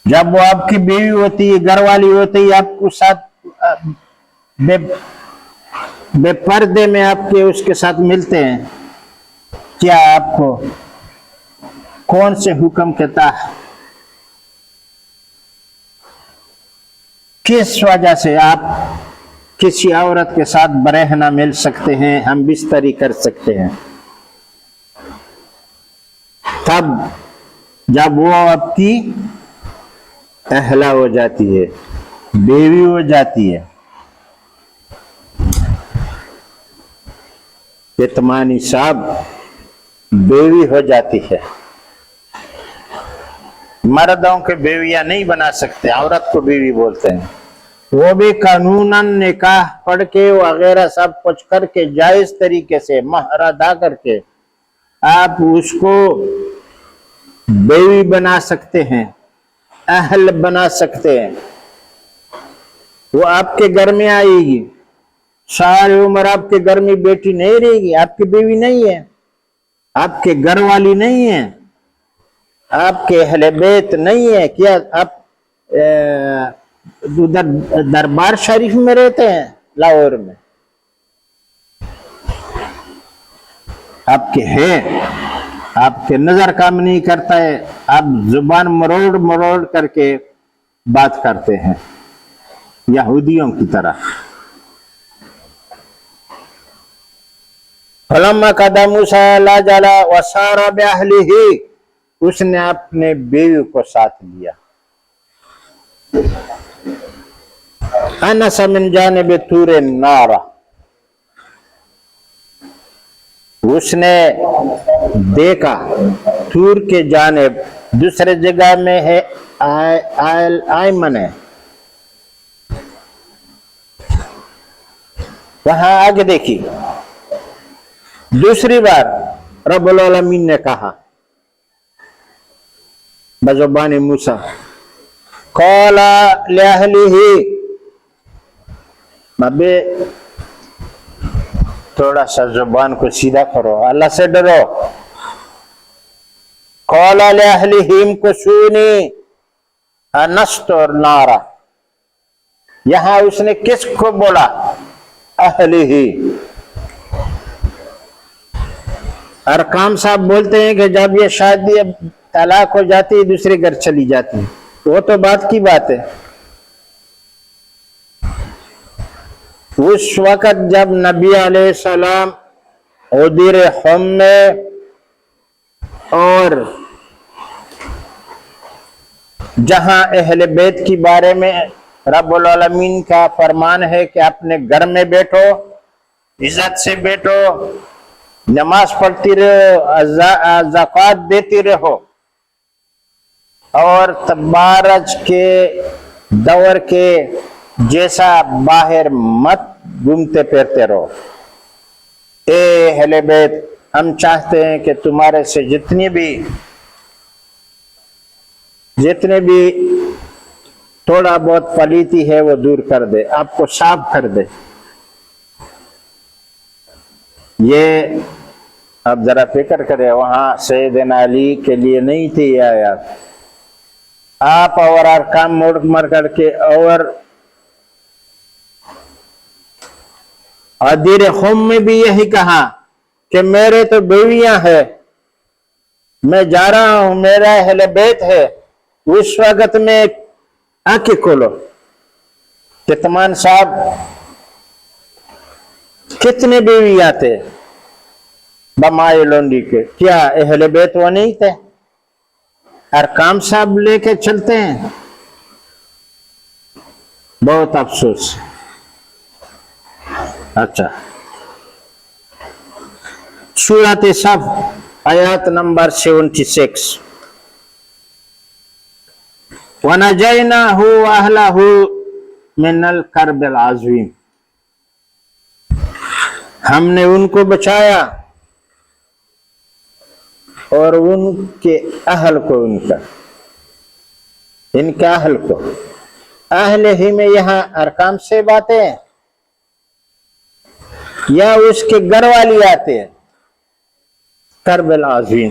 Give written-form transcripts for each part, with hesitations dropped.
جب وہ آپ کی بیوی ہوتی ہے، گھر والی ہوتی ہے، آپ کو ساتھ بے پردے میں آپ کے اس کے ساتھ ملتے ہیں، کیا آپ کو کون سے حکم کے تحت، کس وجہ سے آپ کسی عورت کے ساتھ برہنہ مل سکتے ہیں، ہم بستری کر سکتے ہیں؟ تب جب وہ آپ کی اہلا ہو جاتی ہے، بیوی ہو جاتی ہے، یتمانی صاحب بیوی ہو جاتی ہے۔ مردوں کے بیویاں نہیں بنا سکتے، عورت کو بیوی بولتے ہیں۔ وہ بھی قانوناً نکاح پڑھ کے وغیرہ سب کچھ کر کے جائز طریقے سے مہر ادا کر کے آپ اس کو بیوی بنا سکتے ہیں، اہل بنا سکتے ہیں۔ وہ آپ کے گھر میں آئے گی، ساری عمر آپ کے گھر میں بیٹی نہیں رہے گی، آپ کی بیوی نہیں ہے، آپ کے گھر والی نہیں ہے، آپ کے اہل بیت نہیں ہے۔ کیا آپ دربار شریف میں رہتے ہیں لاہور میں؟ آپ کے ہیں، آپ کے نظر کام نہیں کرتا ہے، آپ زبان مروڑ مروڑ کر کے بات کرتے ہیں یہودیوں کی طرح۔ فلما قدم موسیٰ اللہ جل وسار بأہلہ، اس نے اپنے بیوی کو ساتھ لیا۔ انس من جانب طور النار، اس نے دیکھا طور کے جانب، دوسرے جگہ میں ہے آئمن ہے، وہاں آگے دیکھی دوسری بار رب العالمین نے کہا بزبان موسیٰ، قال لأہلہ، ابے تھوڑا سا زبان کو سیدھا کرو، اللہ سے ڈرو۔ قال لأہلہم کسونی انست النار، یہاں اس نے کس کو بولا؟ اہلہ۔ ارکام صاحب بولتے ہیں کہ جب یہ شادی طلاق ہو جاتی ہے دوسرے گھر چلی جاتی ہے، وہ تو بات کی بات ہے۔ اس وقت جب نبی علیہ السلام غدیر خم میں اور جہاں اہل بیت کی بارے میں رب العالمین کا فرمان ہے کہ اپنے گھر میں بیٹھو، عزت سے بیٹھو، نماز پڑھتی رہو، زکوٰۃ دیتی رہو، اور تبارج کے دور کے جیسا باہر مت گھومتے پھرتے رہو۔ اے اہل بیت، ہم چاہتے ہیں کہ تمہارے سے جتنی بھی تھوڑا بہت پلیتی ہے وہ دور کر دے، آپ کو صاف کر دے۔ یہ اب ذرا فکر کرے، وہاں سیدنا علی کے لیے نہیں تھی یہ آیات، آپ اور ارکام مر کر کے اور غدیر خم میں بھی یہی کہا کہ میرے تو بیویاں ہیں، میں جا رہا ہوں، میرا اہل بیت ہے۔ اس وقت میں آنکھیں کھولو، کتمان صاحب کتنے بیویاں تھے بمائے لونڈی کے؟ کیا اہل بیت وہ نہیں تھے؟ ارکام صاحب لے کے چلتے ہیں، بہت افسوس۔ اچھا، سورۃ صف آیات نمبر 76، وَنَجَيْنَاهُ وَأَهْلَهُ مِنَ الْكَرْبِ الْعَظِيمِ، ہم نے ان کو بچایا اور ان کے اہل کو، ان کے اہل کو، اہل ہی میں یہاں ارکام سے باتیں ہیں یا اس کے گھر والی آتے ہیں؟ کرب العظیم۔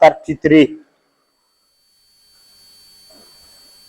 33।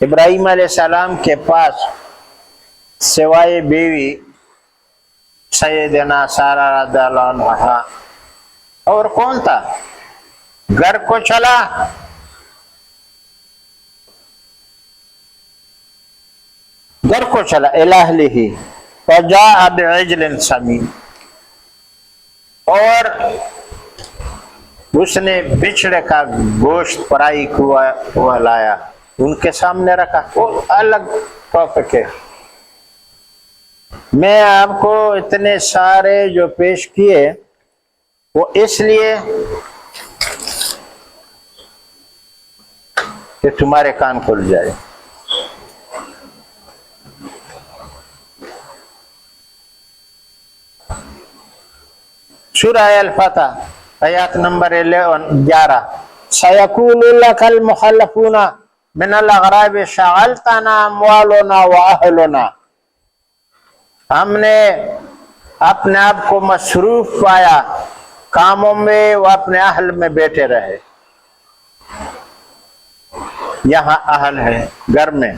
ابراہیم علیہ السلام کے پاس سوائے بیوی سیدنا سارہ رضی اللہ عنہا اور کون تھا؟ گھر کو چلا الہلہ فجاء بعجل سمین، اور اس نے بچڑے کا گوشت فرائی ہوا لایا، ان کے سامنے رکھا۔ وہ الگ ٹاپک ہے۔ میں آپ کو اتنے سارے جو پیش کیے وہ اس لیے کہ تمہارے کان کھل جائے۔ سورہ الفتح آیات نمبر 11، سَيَقُولُ لَكَ الْمُخَلَّفُونَ مِنَ الْأَعْرَابِ شَغَلْتَنَا أَمْوَالُنَا وَأَهْلُنَا، ہم نے اپنے آپ کو مصروف پایا کاموں میں، وہ اپنے اہل میں بیٹھے رہے۔ یہاں اہل ہے گھر میں۔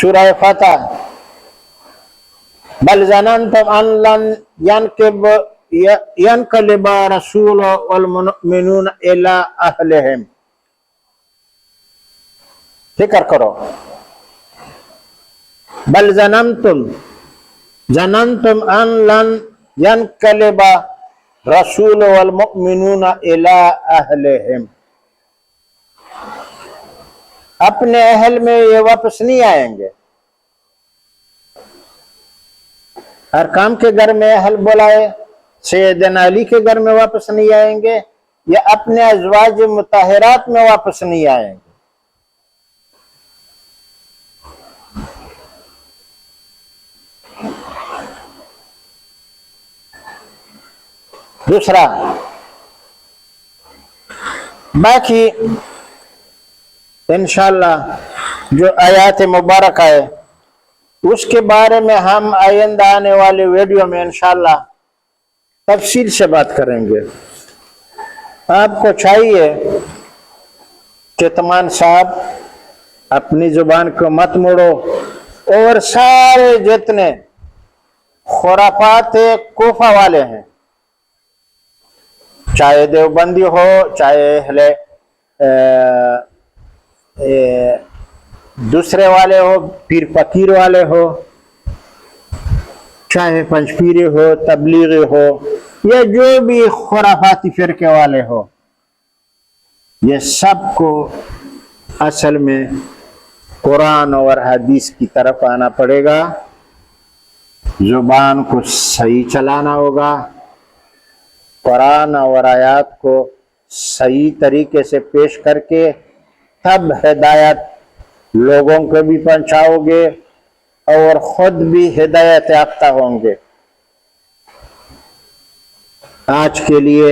سورہ فتح، بل ظننتم ان لن ينقلب رسول والمؤمنون الى اہلہم، فکر کرو، بل ظننتم ان لن ينقلب رسول والمؤمنون الى اہلہم، اپنے اہل میں یہ واپس نہیں آئیں گے۔ ہر کام کے گھر میں اہل بلائے، سیدنا علی کے گھر میں واپس نہیں آئیں گے، یا اپنے ازواج مطہرات میں واپس نہیں آئیں گے۔ دوسرا، باقی انشاءاللہ جو آیات مبارکہ ہے اس کے بارے میں ہم آئندہ آنے والے ویڈیو میں انشاءاللہ تفصیل سے بات کریں گے۔ آپ کو چاہیے کہ تمام صاحب اپنی زبان کو مت موڑو، اور سارے جتنے خرافات کوفہ والے ہیں، چاہے دیوبندی ہو، چاہے دوسرے والے ہو، پیر فقیر والے ہو، چاہے پنج پیرے ہو، تبلیغی ہو، یا جو بھی خرافاتی فرقے والے ہو، یہ سب کو اصل میں قرآن اور حدیث کی طرف آنا پڑے گا۔ زبان کو صحیح چلانا ہوگا، قرآن اور آیات کو صحیح طریقے سے پیش کر کے تب ہدایت لوگوں کو بھی پہنچاؤ گے اور خود بھی ہدایت یافتہ ہوں گے۔ آج کے لیے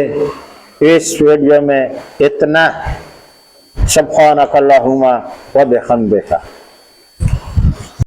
اس ویڈیو میں اتنا۔ سبحانک اللہم و بحمدک۔